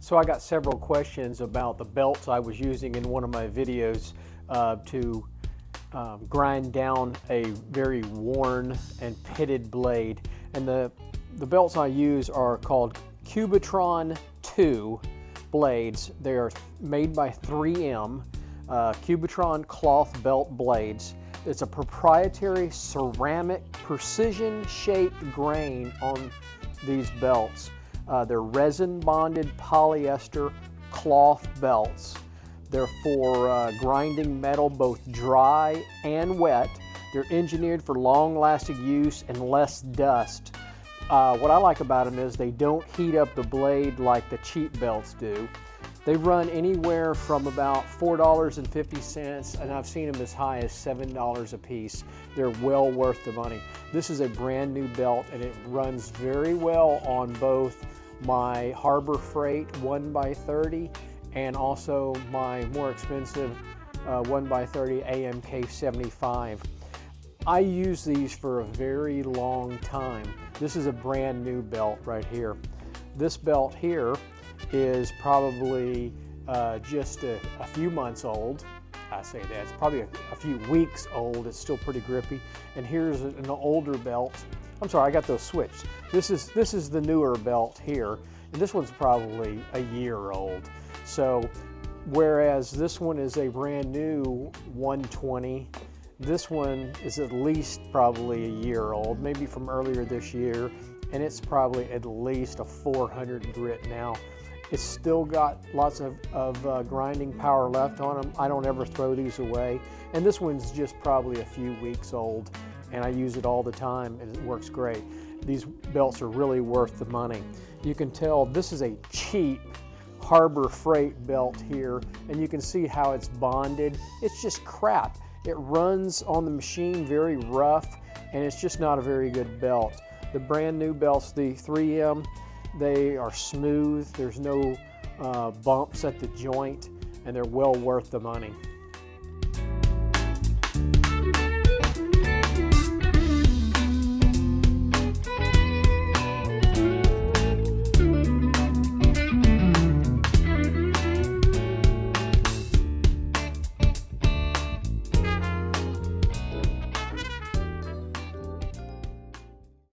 So I got several questions about the belts I was using in one of my videos to grind down a very worn and pitted blade. And the belts I use are called Cubitron 2 blades. They are made by 3M, Cubitron cloth belt blades. It's a proprietary ceramic precision shaped grain on these belts. They're resin bonded polyester cloth belts. They're for grinding metal both dry and wet. They're engineered for long lasting use and less dust. What I like about them is they don't heat up the blade like the cheap belts do. They run anywhere from about $4.50, and I've seen them as high as $7 a piece. They're well worth the money. This is a brand new belt, and it runs very well on both my Harbor Freight 1x30 and also my more expensive 1x30 AMK 75. I use these for a very long time. This is a brand new belt right here. This belt here is probably just a few months old. I say that, it's probably a few weeks old. It's still pretty grippy. And here's an older belt. I'm sorry, I got those switched. This is the newer belt here, and this one's probably a year old. So whereas this one is a brand new 120, this one is at least probably a year old, maybe from earlier this year, and it's probably at least a 400 grit now. It's still got lots of grinding power left on them. I don't ever throw these away. And this one's just probably a few weeks old, and I use it all the time, and it works great. These belts are really worth the money. You can tell this is a cheap Harbor Freight belt here, and you can see how it's bonded. It's just crap. It runs on the machine very rough, and it's just not a very good belt. The brand new belts, the 3M, they are smooth. There's no bumps at the joint, and they're well worth the money.